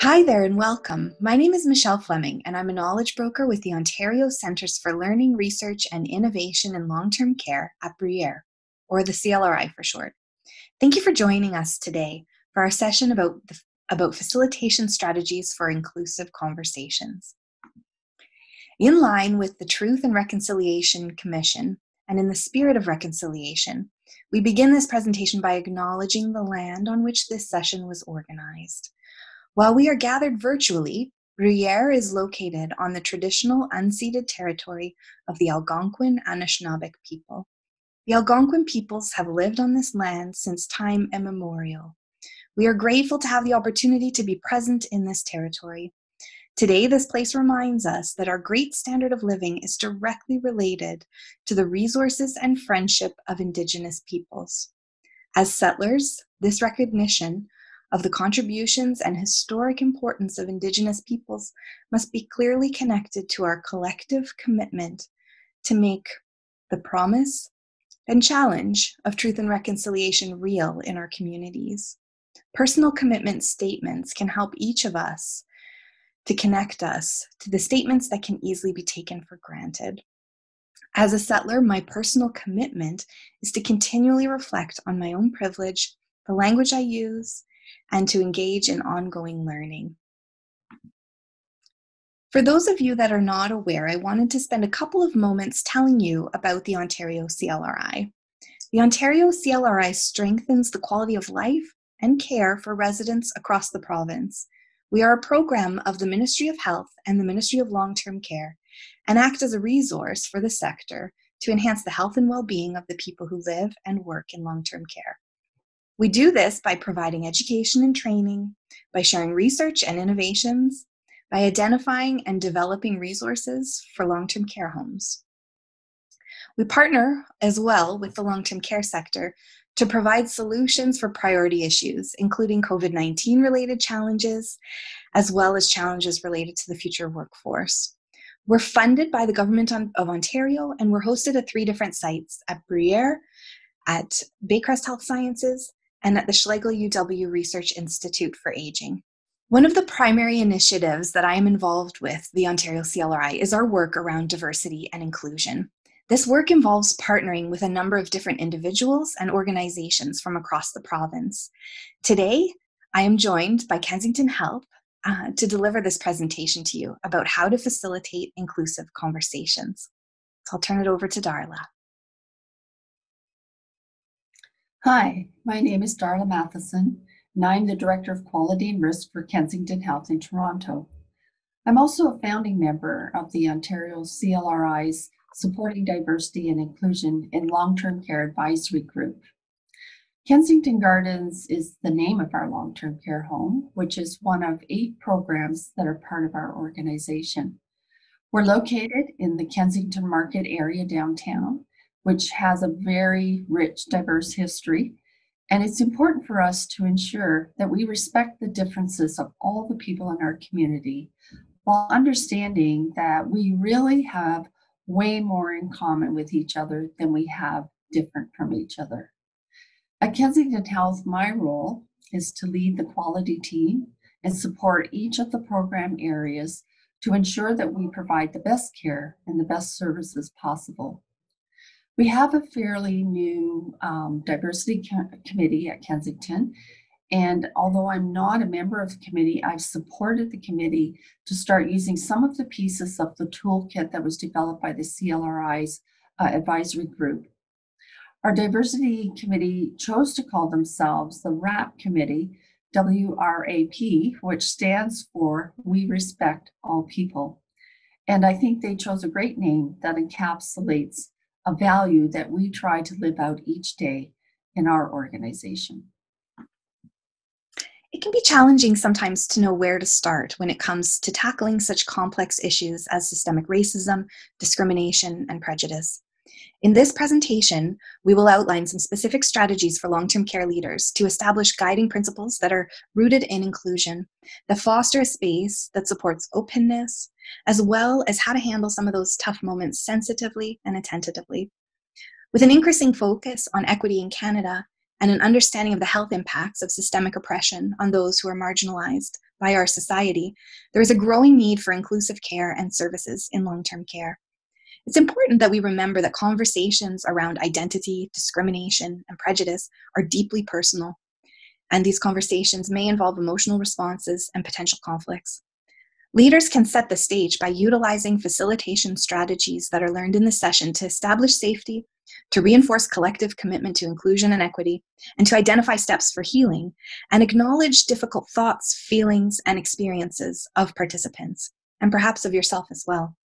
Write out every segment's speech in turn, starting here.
Hi there and welcome. My name is Michelle Fleming and I'm a knowledge broker with the Ontario Centres for Learning, Research and Innovation in Long-Term Care at Bruyere, or the CLRI for short. Thank you for joining us today for our session about facilitation strategies for inclusive conversations. In line with the Truth and Reconciliation Commission and in the spirit of reconciliation, we begin this presentation by acknowledging the land on which this session was organized. While we are gathered virtually, Bruyere is located on the traditional unceded territory of the Algonquin Anishinaabeg people. The Algonquin peoples have lived on this land since time immemorial. We are grateful to have the opportunity to be present in this territory. Today, this place reminds us that our great standard of living is directly related to the resources and friendship of Indigenous peoples. As settlers, this recognition of the contributions and historic importance of Indigenous peoples must be clearly connected to our collective commitment to make the promise and challenge of truth and reconciliation real in our communities. Personal commitment statements can help each of us to connect us to the statements that can easily be taken for granted. As a settler, my personal commitment is to continually reflect on my own privilege, the language I use, and to engage in ongoing learning. For those of you that are not aware, I wanted to spend a couple of moments telling you about the Ontario CLRI. The Ontario CLRI strengthens the quality of life and care for residents across the province. We are a program of the Ministry of Health and the Ministry of Long-Term Care and act as a resource for the sector to enhance the health and well-being of the people who live and work in long-term care. We do this by providing education and training, by sharing research and innovations, by identifying and developing resources for long-term care homes. We partner as well with the long-term care sector to provide solutions for priority issues, including COVID-19 related challenges, as well as challenges related to the future workforce. We're funded by the Government of Ontario, and we're hosted at 3 different sites: at Bruyere, at Baycrest Health Sciences, and at the Schlegel UW Research Institute for Aging. One of the primary initiatives that I am involved with, the Ontario CLRI, is our work around diversity and inclusion. This work involves partnering with a number of different individuals and organizations from across the province. Today, I am joined by Kensington Health to deliver this presentation to you about how to facilitate inclusive conversations. So I'll turn it over to Darla. Hi, my name is Darla Matheson, and I'm the Director of Quality and Risk for Kensington Health in Toronto. I'm also a founding member of the Ontario CLRI's Supporting Diversity and Inclusion in Long-Term Care Advisory Group. Kensington Gardens is the name of our long-term care home, which is one of 8 programs that are part of our organization. We're located in the Kensington Market area downtown, which has a very rich, diverse history. And it's important for us to ensure that we respect the differences of all the people in our community, while understanding that we really have way more in common with each other than we have different from each other. At Kensington Health, my role is to lead the quality team and support each of the program areas to ensure that we provide the best care and the best services possible. We have a fairly new diversity committee at Kensington, and although I'm not a member of the committee, I've supported the committee to start using some of the pieces of the toolkit that was developed by the CLRI's advisory group. Our diversity committee chose to call themselves the WRAP committee, WRAP, which stands for We Respect All People. And I think they chose a great name that encapsulates a value that we try to live out each day in our organization. It can be challenging sometimes to know where to start when it comes to tackling such complex issues as systemic racism, discrimination, and prejudice. In this presentation, we will outline some specific strategies for long-term care leaders to establish guiding principles that are rooted in inclusion, that foster a space that supports openness, as well as how to handle some of those tough moments sensitively and attentively. With an increasing focus on equity in Canada and an understanding of the health impacts of systemic oppression on those who are marginalized by our society, there is a growing need for inclusive care and services in long-term care. It's important that we remember that conversations around identity, discrimination, and prejudice are deeply personal, and these conversations may involve emotional responses and potential conflicts. Leaders can set the stage by utilizing facilitation strategies that are learned in the session to establish safety, to reinforce collective commitment to inclusion and equity, and to identify steps for healing, and acknowledge difficult thoughts, feelings, and experiences of participants, and perhaps of yourself as well.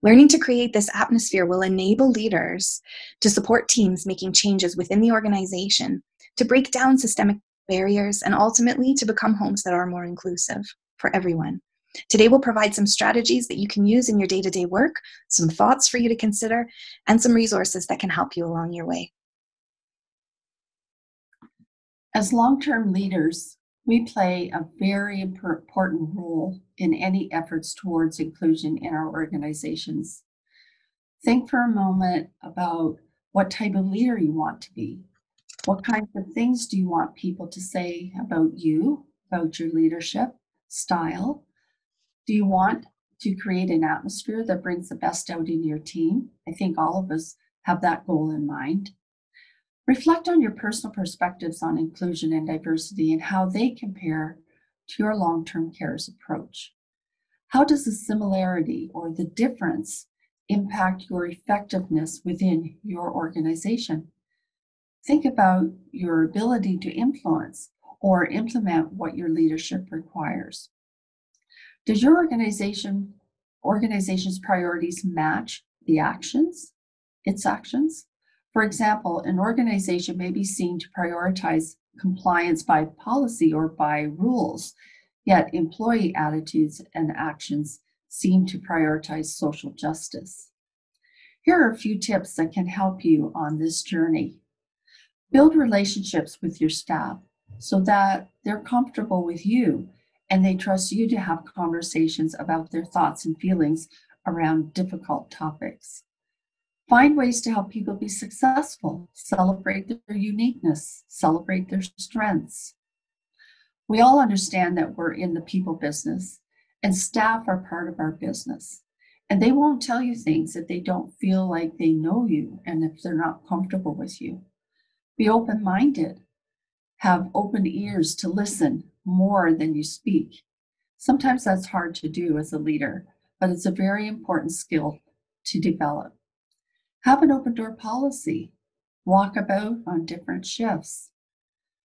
Learning to create this atmosphere will enable leaders to support teams making changes within the organization, to break down systemic barriers, and ultimately to become homes that are more inclusive for everyone. Today, we'll provide some strategies that you can use in your day-to-day work, some thoughts for you to consider, and some resources that can help you along your way. As long-term leaders, we play a very important role in any efforts towards inclusion in our organizations. Think for a moment about what type of leader you want to be. What kinds of things do you want people to say about you, about your leadership style? Do you want to create an atmosphere that brings the best out in your team? I think all of us have that goal in mind. Reflect on your personal perspectives on inclusion and diversity and how they compare to your long-term care's approach. How does the similarity or the difference impact your effectiveness within your organization? Think about your ability to influence or implement what your leadership requires. Does your organization's priorities match its actions? For example, an organization may be seen to prioritize compliance by policy or by rules, yet employee attitudes and actions seem to prioritize social justice. Here are a few tips that can help you on this journey. Build relationships with your staff so that they're comfortable with you and they trust you to have conversations about their thoughts and feelings around difficult topics. Find ways to help people be successful, celebrate their uniqueness, celebrate their strengths. We all understand that we're in the people business and staff are part of our business. And they won't tell you things if they don't feel like they know you and if they're not comfortable with you. Be open-minded. Have open ears to listen more than you speak. Sometimes that's hard to do as a leader, but it's a very important skill to develop. Have an open door policy. Walk about on different shifts.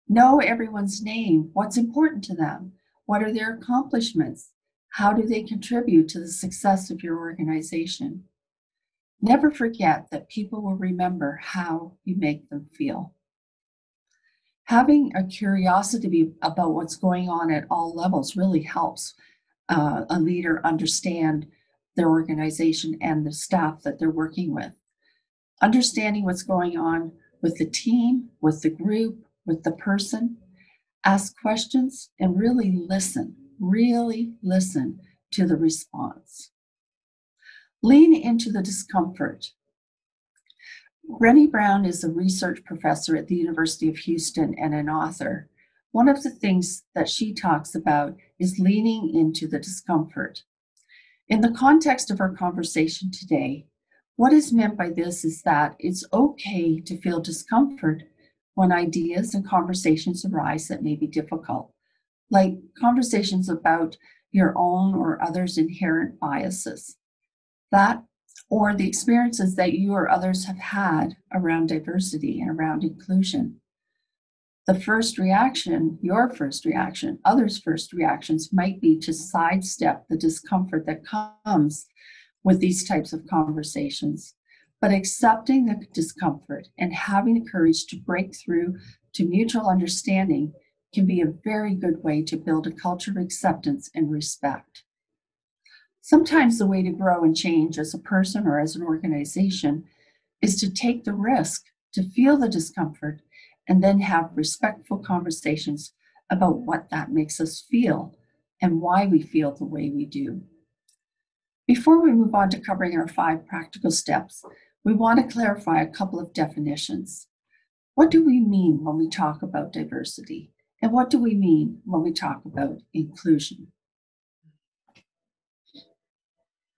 Know everyone's name. What's important to them? What are their accomplishments? How do they contribute to the success of your organization? Never forget that people will remember how you make them feel. Having a curiosity about what's going on at all levels really helps a leader understand their organization and the staff that they're working with. Understanding what's going on with the team, with the group, with the person. Ask questions and really listen to the response. Lean into the discomfort. Brené Brown is a research professor at the University of Houston and an author. One of the things that she talks about is leaning into the discomfort. In the context of our conversation today, what is meant by this is that it's okay to feel discomfort when ideas and conversations arise that may be difficult, like conversations about your own or others' inherent biases. That or the experiences that you or others have had around diversity and around inclusion. The first reaction, your first reaction, others' first reactions might be to sidestep the discomfort that comes with these types of conversations. But accepting the discomfort and having the courage to break through to mutual understanding can be a very good way to build a culture of acceptance and respect. Sometimes the way to grow and change as a person or as an organization is to take the risk, to feel the discomfort, and then have respectful conversations about what that makes us feel and why we feel the way we do. Before we move on to covering our 5 practical steps, we want to clarify a couple of definitions. What do we mean when we talk about diversity? And what do we mean when we talk about inclusion?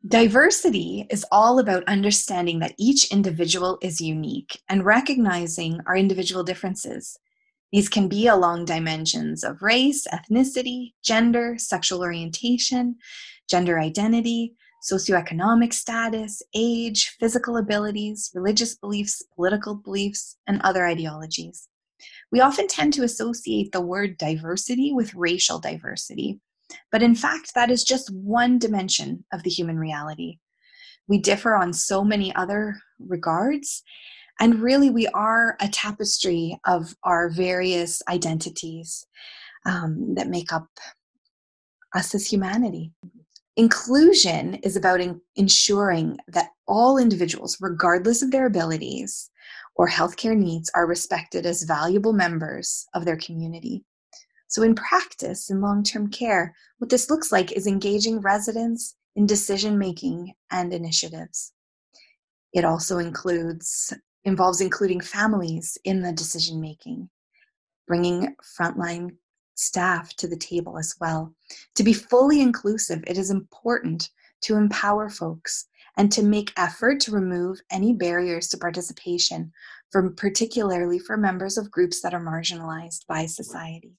Diversity is all about understanding that each individual is unique and recognizing our individual differences. These can be along dimensions of race, ethnicity, gender, sexual orientation, gender identity, socioeconomic status, age, physical abilities, religious beliefs, political beliefs, and other ideologies. We often tend to associate the word diversity with racial diversity, but in fact, that is just one dimension of the human reality. We differ on so many other regards, and really we are a tapestry of our various identities that make up us as humanity. Inclusion is about ensuring that all individuals, regardless of their abilities or healthcare needs, are respected as valuable members of their community. So in practice, in long-term care, what this looks like is engaging residents in decision-making and initiatives. It also involves including families in the decision-making, bringing frontline staff to the table as well. To be fully inclusive, it is important to empower folks and to make effort to remove any barriers to participation, particularly for members of groups that are marginalized by society.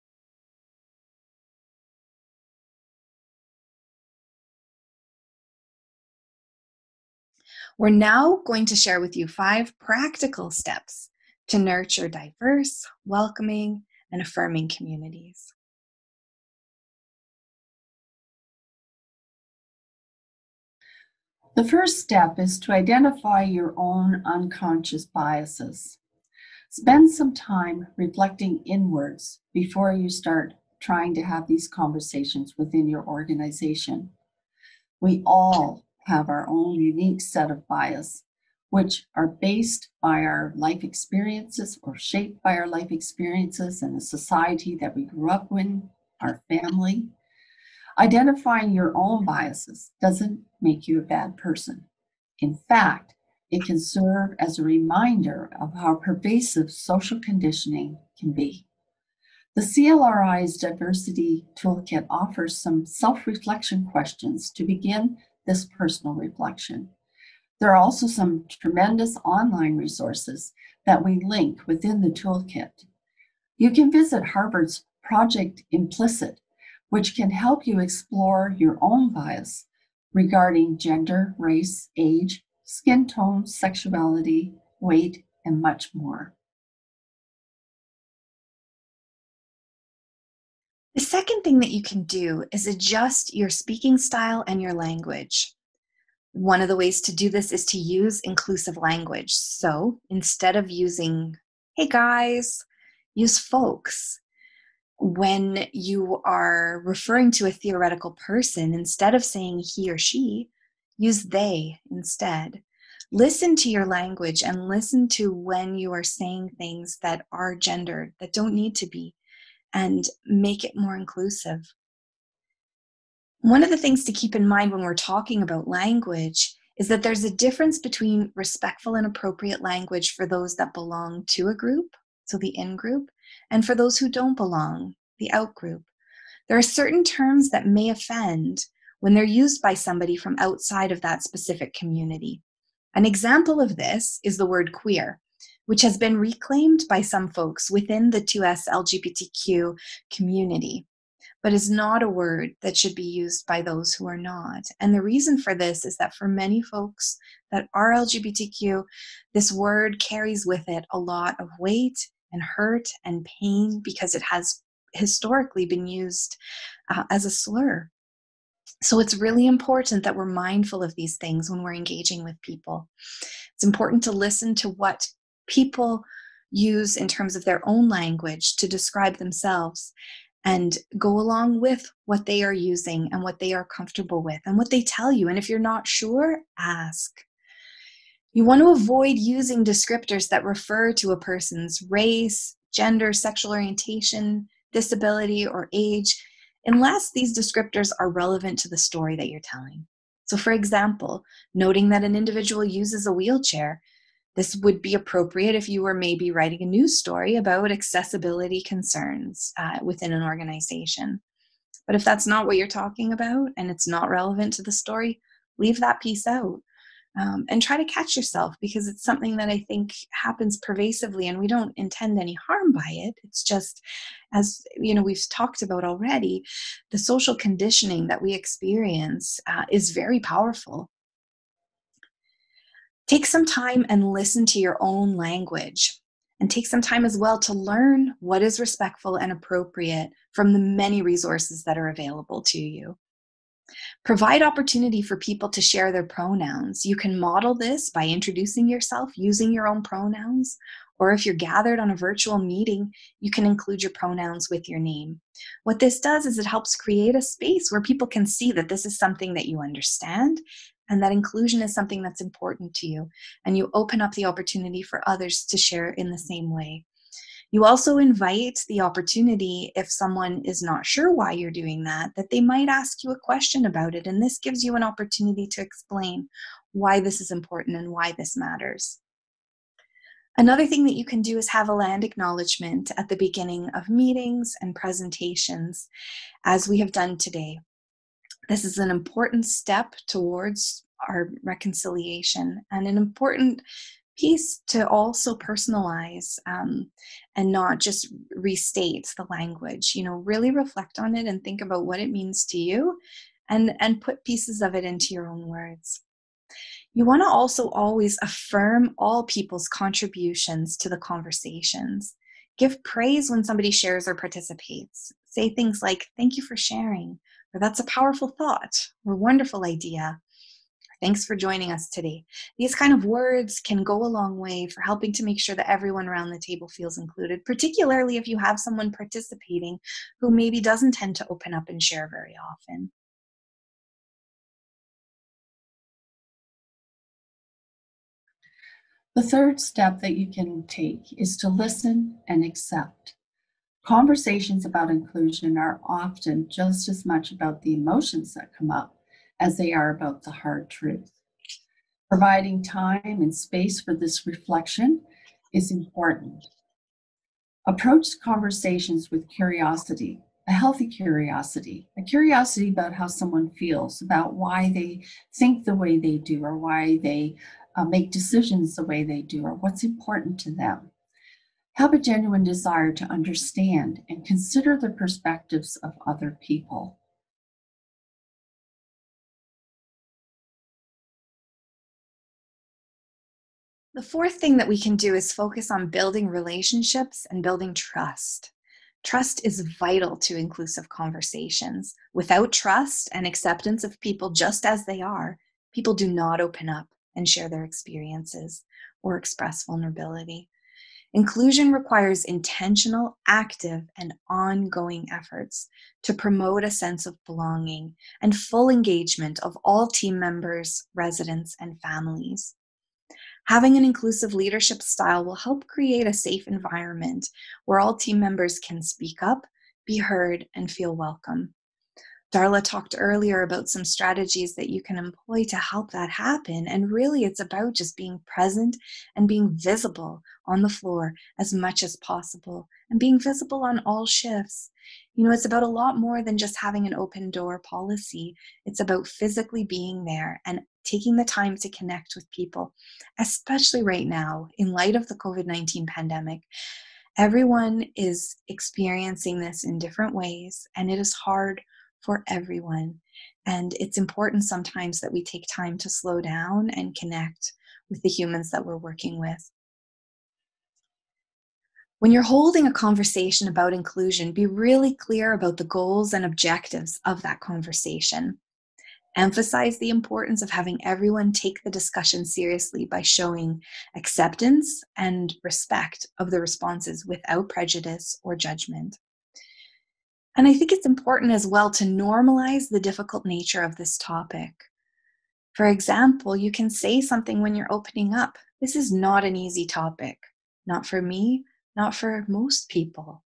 We're now going to share with you 5 practical steps to nurture diverse, welcoming, and affirming communities. The first step is to identify your own unconscious biases. Spend some time reflecting inwards before you start trying to have these conversations within your organization. We all have our own unique set of bias, which are based by our life experiences or shaped by our life experiences and the society that we grew up in, our family. Identifying your own biases doesn't make you a bad person. In fact, it can serve as a reminder of how pervasive social conditioning can be. The CLRI's Diversity Toolkit offers some self-reflection questions to begin this personal reflection. There are also some tremendous online resources that we link within the toolkit. You can visit Harvard's Project Implicit, which can help you explore your own bias regarding gender, race, age, skin tone, sexuality, weight, and much more. The second thing that you can do is adjust your speaking style and your language. One of the ways to do this is to use inclusive language. So instead of using, hey guys, use folks. When you are referring to a theoretical person, instead of saying he or she, use they instead. Listen to your language and listen to when you are saying things that are gendered, that don't need to be, and make it more inclusive. One of the things to keep in mind when we're talking about language is that there's a difference between respectful and appropriate language for those that belong to a group, so the in-group, and for those who don't belong, the out-group. There are certain terms that may offend when they're used by somebody from outside of that specific community. An example of this is the word queer, which has been reclaimed by some folks within the 2S LGBTQ community, but is not a word that should be used by those who are not. And the reason for this is that for many folks that are LGBTQ, this word carries with it a lot of weight and hurt and pain because it has historically been used as a slur. So it's really important that we're mindful of these things when we're engaging with people. It's important to listen to what people use in terms of their own language to describe themselves and go along with what they are using and what they are comfortable with and what they tell you. And if you're not sure, ask. You want to avoid using descriptors that refer to a person's race, gender, sexual orientation, disability, or age, unless these descriptors are relevant to the story that you're telling. So for example, noting that an individual uses a wheelchair This would be appropriate if you were maybe writing a news story about accessibility concerns within an organization. But if that's not what you're talking about and it's not relevant to the story, leave that piece out. And try to catch yourself, because it's something that I think happens pervasively and we don't intend any harm by it. It's just, as you know, we've talked about already, the social conditioning that we experience is very powerful. Take some time and listen to your own language, and take some time as well to learn what is respectful and appropriate from the many resources that are available to you. Provide opportunity for people to share their pronouns. You can model this by introducing yourself using your own pronouns, or if you're gathered on a virtual meeting, you can include your pronouns with your name. What this does is it helps create a space where people can see that this is something that you understand and that inclusion is something that's important to you, and you open up the opportunity for others to share in the same way. You also invite the opportunity, if someone is not sure why you're doing that they might ask you a question about it. And this gives you an opportunity to explain why this is important and why this matters. Another thing that you can do is have a land acknowledgement at the beginning of meetings and presentations, as we have done today. This is an important step towards our reconciliation and an important piece to also personalize and not just restate the language. Really reflect on it and think about what it means to you, and put pieces of it into your own words. You want to also always affirm all people's contributions to the conversations. Give praise when somebody shares or participates. Say things like, "Thank you for sharing," or "That's a powerful thought," or "Wonderful idea." "Thanks for joining us today." These kind of words can go a long way for helping to make sure that everyone around the table feels included, particularly if you have someone participating who maybe doesn't tend to open up and share very often. The third step that you can take is to listen and accept. Conversations about inclusion are often just as much about the emotions that come up as they are about the hard truth. Providing time and space for this reflection is important. Approach conversations with curiosity, a healthy curiosity, a curiosity about how someone feels, about why they think the way they do, or why they make decisions the way they do, or what's important to them. Have a genuine desire to understand and consider the perspectives of other people. The fourth thing that we can do is focus on building relationships and building trust. Trust is vital to inclusive conversations. Without trust and acceptance of people just as they are, people do not open up and share their experiences or express vulnerability. Inclusion requires intentional, active, and ongoing efforts to promote a sense of belonging and full engagement of all team members, residents, and families. Having an inclusive leadership style will help create a safe environment where all team members can speak up, be heard, and feel welcome. Darla talked earlier about some strategies that you can employ to help that happen. And really, it's about just being present and being visible on the floor as much as possible, and being visible on all shifts. It's about a lot more than just having an open door policy. It's about physically being there and taking the time to connect with people, especially right now in light of the COVID-19 pandemic. Everyone is experiencing this in different ways, and it is hard for everyone. And it's important sometimes that we take time to slow down and connect with the humans that we're working with. When you're holding a conversation about inclusion, be really clear about the goals and objectives of that conversation. Emphasize the importance of having everyone take the discussion seriously by showing acceptance and respect of the responses without prejudice or judgment. And I think it's important as well to normalize the difficult nature of this topic. For example, you can say something when you're opening up. "This is not an easy topic. Not for me, not for most people."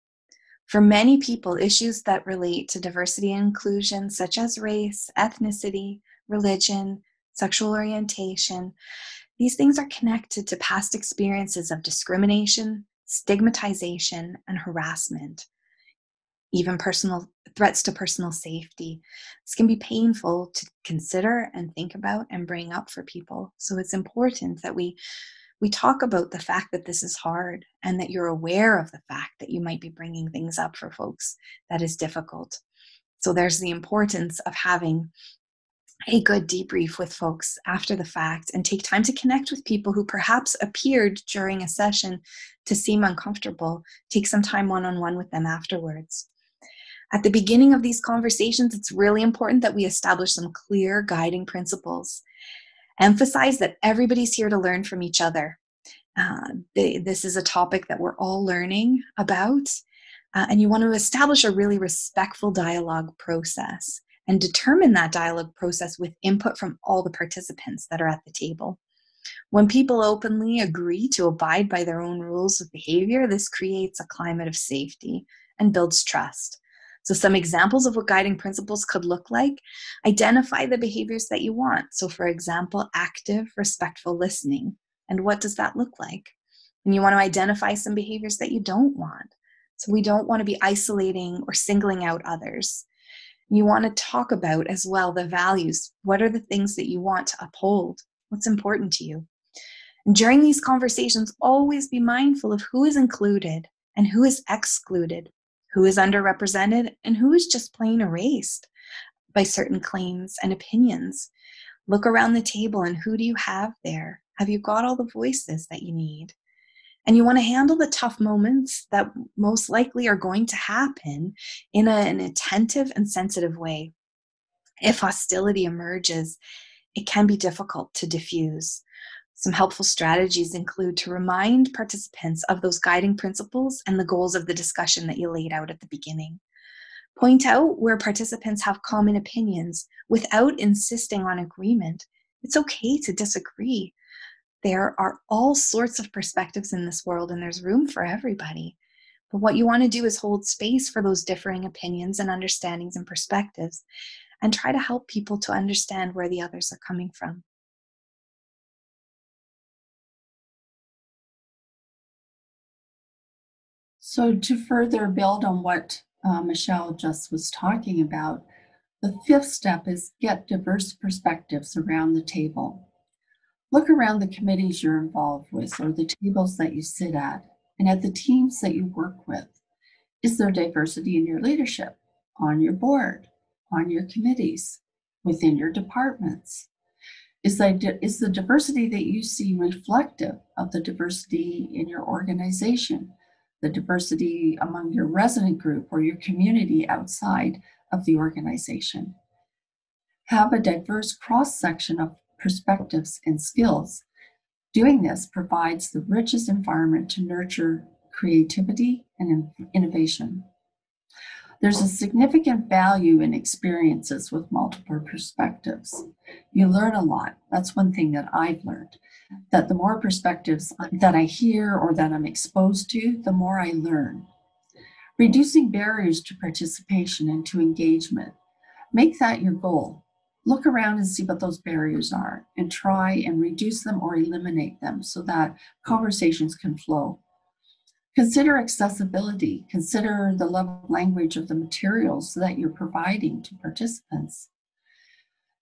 For many people, issues that relate to diversity and inclusion, such as race, ethnicity, religion, sexual orientation, These things are connected to past experiences of discrimination, stigmatization, and harassment, even personal threats to personal safety. This can be painful to consider and think about and bring up for people. So it's important that we talk about the fact that this is hard and that you're aware of the fact that you might be bringing things up for folks that is difficult. So there's the importance of having a good debrief with folks after the fact and take time to connect with people who perhaps appeared during a session to seem uncomfortable. Take some time one-on-one with them afterwards. At the beginning of these conversations, it's really important that we establish some clear guiding principles. Emphasize that everybody's here to learn from each other. This is a topic that we're all learning about, and you want to establish a really respectful dialogue process and determine that dialogue process with input from all the participants that are at the table. When people openly agree to abide by their own rules of behavior, this creates a climate of safety and builds trust. So some examples of what guiding principles could look like: identify the behaviors that you want. So for example, active, respectful listening. And what does that look like? And you want to identify some behaviors that you don't want. So we don't want to be isolating or singling out others. You want to talk about as well the values. What are the things that you want to uphold? What's important to you? And during these conversations, always be mindful of who is included and who is excluded, who is underrepresented, and who is just plain erased by certain claims and opinions. Look around the table and who do you have there? Have you got all the voices that you need? And you want to handle the tough moments that most likely are going to happen in an attentive and sensitive way. If hostility emerges, it can be difficult to diffuse. Some helpful strategies include to remind participants of those guiding principles and the goals of the discussion that you laid out at the beginning. Point out where participants have common opinions without insisting on agreement. It's okay to disagree. There are all sorts of perspectives in this world, and there's room for everybody. But what you want to do is hold space for those differing opinions and understandings and perspectives, and try to help people to understand where the others are coming from. So to further build on what Michelle just was talking about, the fifth step is get diverse perspectives around the table. Look around the committees you're involved with or the tables that you sit at and at the teams that you work with. Is there diversity in your leadership, on your board, on your committees, within your departments? Is the diversity that you see reflective of the diversity in your organization, the diversity among your resident group or your community outside of the organization? Have a diverse cross-section of perspectives and skills. Doing this provides the richest environment to nurture creativity and innovation. There's a significant value in experiences with multiple perspectives. You learn a lot. That's one thing that I've learned, that the more perspectives that I hear or that I'm exposed to, the more I learn. Reducing barriers to participation and to engagement. Make that your goal. Look around and see what those barriers are and try and reduce them or eliminate them so that conversations can flow. Consider accessibility. Consider the level of language of the materials that you're providing to participants.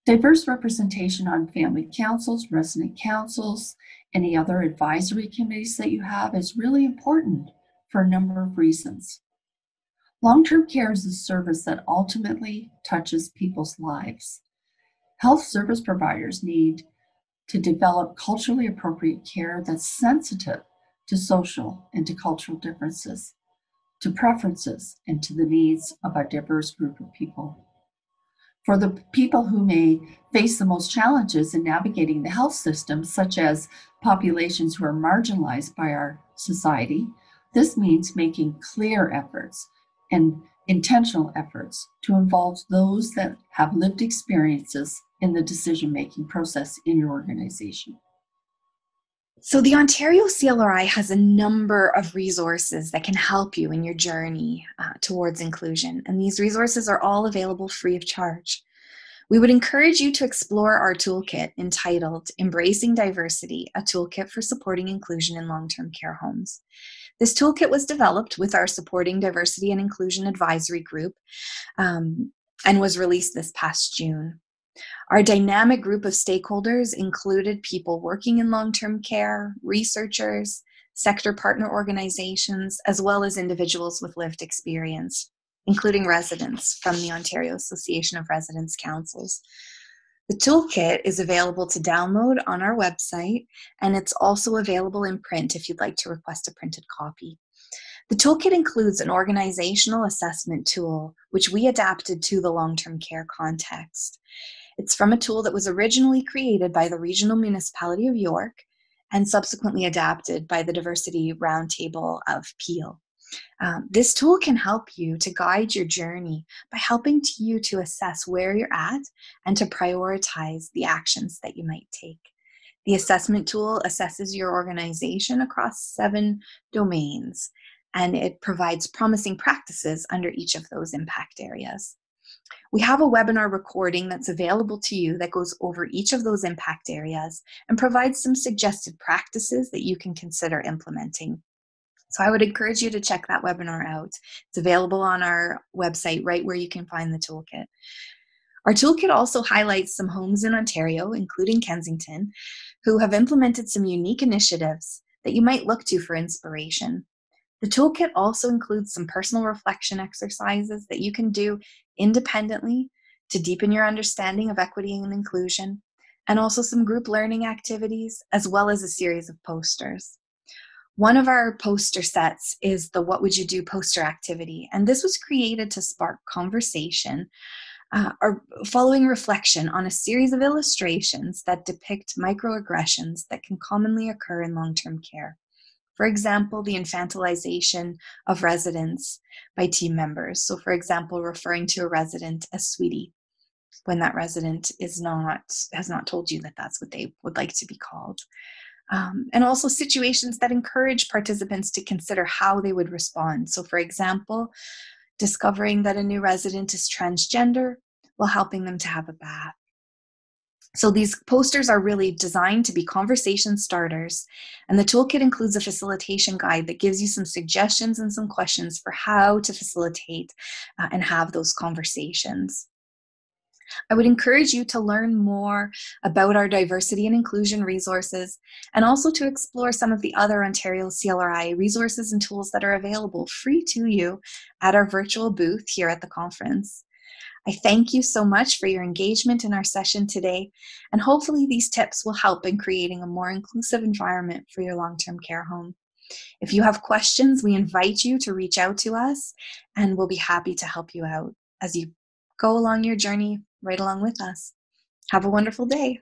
Diverse representation on family councils, resident councils, any other advisory committees that you have is really important for a number of reasons. Long-term care is a service that ultimately touches people's lives. Health service providers need to develop culturally appropriate care that's sensitive to social and to cultural differences, to preferences, and to the needs of a diverse group of people. For the people who may face the most challenges in navigating the health system, such as populations who are marginalized by our society, this means making clear efforts and intentional efforts to involve those that have lived experiences in the decision-making process in your organization. So the Ontario CLRI has a number of resources that can help you in your journey towards inclusion. And these resources are all available free of charge. We would encourage you to explore our toolkit entitled Embracing Diversity, a Toolkit for Supporting Inclusion in Long-Term Care Homes. This toolkit was developed with our Supporting Diversity and Inclusion Advisory Group and was released this past June. Our dynamic group of stakeholders included people working in long-term care, researchers, sector partner organizations, as well as individuals with lived experience, including residents from the Ontario Association of Residents' Councils. The toolkit is available to download on our website, and it's also available in print if you'd like to request a printed copy. The toolkit includes an organizational assessment tool, which we adapted to the long-term care context. It's from a tool that was originally created by the Regional Municipality of York and subsequently adapted by the Diversity Roundtable of Peel. This tool can help you to guide your journey by helping you to assess where you're at and to prioritize the actions that you might take. The assessment tool assesses your organization across 7 domains, and it provides promising practices under each of those impact areas. We have a webinar recording that's available to you that goes over each of those impact areas and provides some suggested practices that you can consider implementing. So I would encourage you to check that webinar out. It's available on our website right where you can find the toolkit. Our toolkit also highlights some homes in Ontario, including Kensington, who have implemented some unique initiatives that you might look to for inspiration. The toolkit also includes some personal reflection exercises that you can do independently to deepen your understanding of equity and inclusion, and also some group learning activities, as well as a series of posters. One of our poster sets is the What Would You Do poster activity, and this was created to spark conversation or following reflection on a series of illustrations that depict microaggressions that can commonly occur in long-term care. For example, the infantilization of residents by team members. So for example, referring to a resident as sweetie when that resident has not told you that that's what they would like to be called. And also situations that encourage participants to consider how they would respond. So for example, discovering that a new resident is transgender while helping them to have a bath. So these posters are really designed to be conversation starters, and the toolkit includes a facilitation guide that gives you some suggestions and some questions for how to facilitate and have those conversations. I would encourage you to learn more about our diversity and inclusion resources, and also to explore some of the other Ontario CLRI resources and tools that are available free to you at our virtual booth here at the conference. I thank you so much for your engagement in our session today, and hopefully these tips will help in creating a more inclusive environment for your long-term care home. If you have questions, we invite you to reach out to us, and we'll be happy to help you out as you go along your journey right along with us. Have a wonderful day.